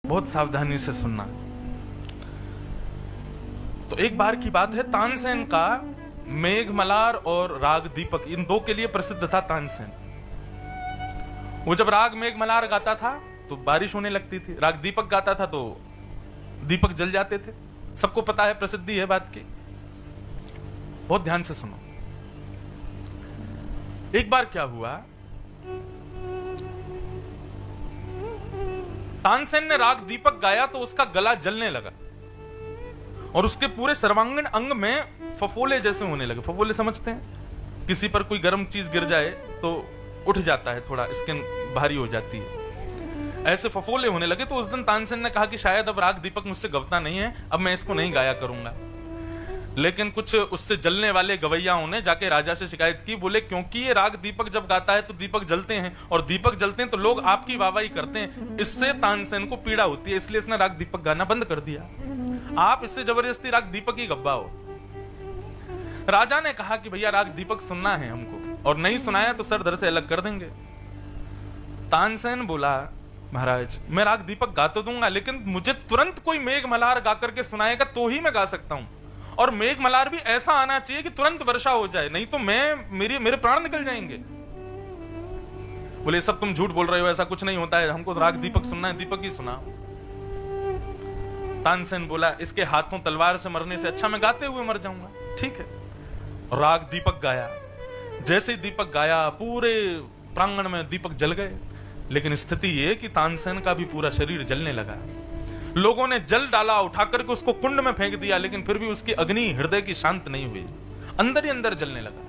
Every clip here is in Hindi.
बहुत सावधानी से सुनना। तो एक बार की बात है, तानसेन का मेघमल्लार और राग दीपक, इन दो के लिए प्रसिद्ध था तानसेन। वो जब राग मेघमल्लार गाता था तो बारिश होने लगती थी, राग दीपक गाता था तो दीपक जल जाते थे। सबको पता है, प्रसिद्धि है बात की। बहुत ध्यान से सुनो। एक बार क्या हुआ, तानसेन ने राग दीपक गाया तो उसका गला जलने लगा और उसके पूरे सर्वांगीण अंग में फफोले जैसे होने लगे। फफोले समझते हैं? किसी पर कोई गर्म चीज गिर जाए तो उठ जाता है, थोड़ा स्किन भारी हो जाती है, ऐसे फफोले होने लगे। तो उस दिन तानसेन ने कहा कि शायद अब राग दीपक मुझसे गवता नहीं है, अब मैं इसको नहीं गाया करूंगा। लेकिन कुछ उससे जलने वाले गवैयाओं ने जाके राजा से शिकायत की। बोले क्योंकि ये राग दीपक जब गाता है तो दीपक जलते हैं, और दीपक जलते हैं तो लोग आपकी वाहवाही करते हैं, इससे तानसेन को पीड़ा होती है, इसलिए इसने राग दीपक गाना बंद कर दिया। आप इससे जबरदस्ती राग दीपक ही गब्बाओ। राजा ने कहा कि भैया राग दीपक सुनना है हमको, और नहीं सुनाया तो सर धर से अलग कर देंगे। तानसेन बोला, महाराज मैं राग दीपक गा तो दूंगा, लेकिन मुझे तुरंत कोई मेघमल्लार गा करके सुनाएगा तो ही मैं गा सकता हूं, और मेघमल्लार भी ऐसा आना चाहिए कि तुरंत वर्षा हो जाए, नहीं तो मेरे प्राण निकल जाएंगे। बोले सब तुम झूठ बोल रहे हो, ऐसा कुछ नहीं होता है, हमको राग दीपक सुनना है, दीपक ही सुनाओ। तानसेन बोला, इसके हाथों तलवार से मरने से अच्छा मैं गाते हुए मर जाऊंगा। ठीक है, राग दीपक गाया। जैसे ही दीपक गाया पूरे प्रांगण में दीपक जल गए, लेकिन स्थिति ये कि तानसेन का भी पूरा शरीर जलने लगा। लोगों ने जल डाला, उठा करके उसको कुंड में फेंक दिया, लेकिन फिर भी उसकी अग्नि हृदय की शांत नहीं हुई, अंदर ही अंदर जलने लगा।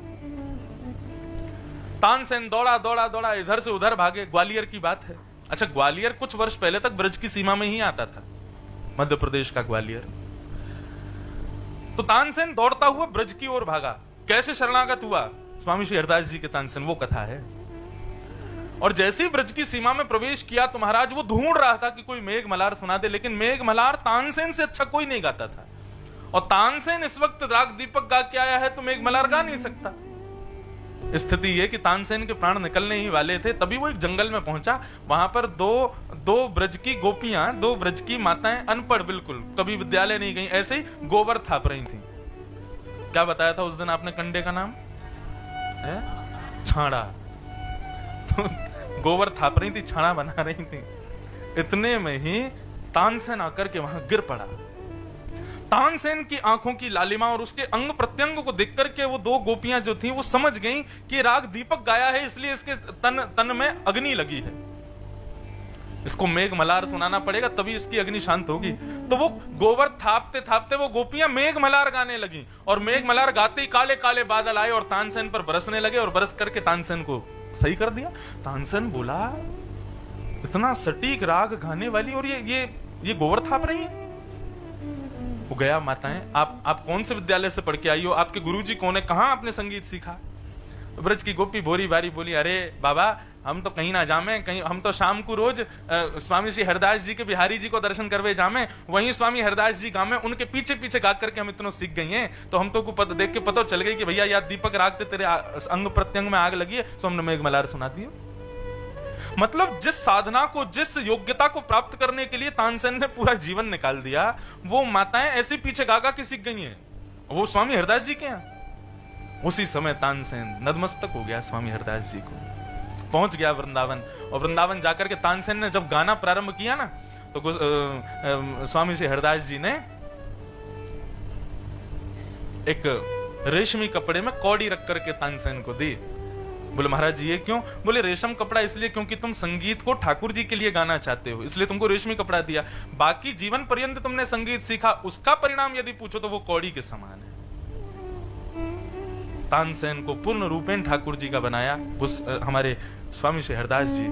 तानसेन दौड़ा दौड़ा दौड़ा इधर से उधर भागे। ग्वालियर की बात है। अच्छा, ग्वालियर कुछ वर्ष पहले तक ब्रज की सीमा में ही आता था, मध्य प्रदेश का ग्वालियर। तो तानसेन दौड़ता हुआ ब्रज की ओर भागा। कैसे शरणागत हुआ? स्वामी श्री हरदास जी के तानसेन, वो कथा है। और जैसे ही ब्रज की सीमा में प्रवेश किया तो महाराज वो ढूंढ रहा था कि कोई मेघमल्लार सुना दे, लेकिन मेघमल्लार तानसेन से अच्छा कोई नहीं गाता था। और तानसेन इस वक्त राग दीपक गा के आया है तो मेघमल्लार गा नहीं सकता। स्थिति ये कि तानसेन के प्राण निकलने ही वाले थे, तभी वो एक जंगल में पहुंचा। वहां पर दो ब्रज की गोपियां, दो ब्रज की माताएं, अनपढ़ बिल्कुल, कभी विद्यालय नहीं गई, ऐसे ही गोबर थाप रही थी। क्या बताया था उस दिन आपने कंडे का नाम? छाड़ा। गोबर थाप रही थी, छाना बना रही थी। इतने में ही तानसेन आकर के वहां गिर पड़ा। तानसेन की आंखों की लालिमा और उसके अंग प्रत्यंग को देख करके वो दो गोपियां जो थी वो समझ गईं कि राग दीपक गाया है, इसलिए इसके तन में अग्नि लगी है, इसको मेघमल्लार सुनाना पड़ेगा तभी इसकी अग्नि शांत होगी। तो वो गोबर थापते थापते वो गोपियां मेघमल्लार गाने लगी, और मेघमल्लार गाते ही काले काले बादल आए और तानसेन पर बरसने लगे, और बरस करके तानसेन को सही कर दिया। तानसेन बोला, इतना सटीक राग गाने वाली और ये गोबर थाप रही है। वो गया, माताएं आप कौन से विद्यालय से पढ़ के आई हो? आपके गुरुजी कौन है? कहां आपने संगीत सीखा? ब्रज की गोपी भोरी बारी बोली, अरे बाबा हम तो कहीं ना जामे, कहीं हम तो शाम को रोज स्वामी श्री हरदास जी के बिहारी जी को दर्शन करवे जामे, वहीं स्वामी हरदास जी गामे, उनके पीछे पीछे गा करके हम इतना सीख गई हैं। तो हम तो को देख के पता चल गई कि भैया यार दीपक राग ते तेरे अंग प्रत्यंग में आग लगी है, तो हमने मेघमल्लार सुना दी। मतलब जिस साधना को, जिस योग्यता को प्राप्त करने के लिए तानसेन ने पूरा जीवन निकाल दिया, वो माताएं ऐसे पीछे गागा के सीख गई हैं, वो स्वामी हरदास जी के हैं। उसी समय तानसेन नतमस्तक हो गया स्वामी हरदास जी को, पहुंच गया वृंदावन। और वृंदावन जाकर के तानसेन ने जब गाना प्रारंभ किया ना, तो स्वामी श्री हरदास जी ने एक रेशमी कपड़े में कौड़ी रख करके तानसेन को दी। बोले महाराज जी ये क्यों? बोले रेशम कपड़ा इसलिए क्योंकि तुम संगीत को ठाकुर जी के लिए गाना चाहते हो, इसलिए तुमको रेशमी कपड़ा दिया। बाकी जीवन पर्यंत तुमने संगीत सीखा, उसका परिणाम यदि पूछो तो वो कौड़ी के समान है। तानसेन को पूर्ण रूपेण ठाकुर जी का बनाया उस हमारे स्वामी श्री हरदास जी।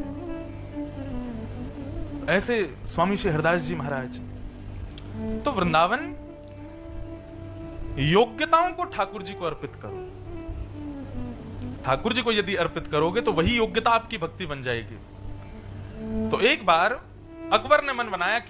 ऐसे स्वामी श्री हरदास जी महाराज। तो वृंदावन, योग्यताओं को ठाकुर जी को अर्पित करो। ठाकुर जी को यदि अर्पित करोगे तो वही योग्यता आपकी भक्ति बन जाएगी। तो एक बार अकबर ने मन बनाया कि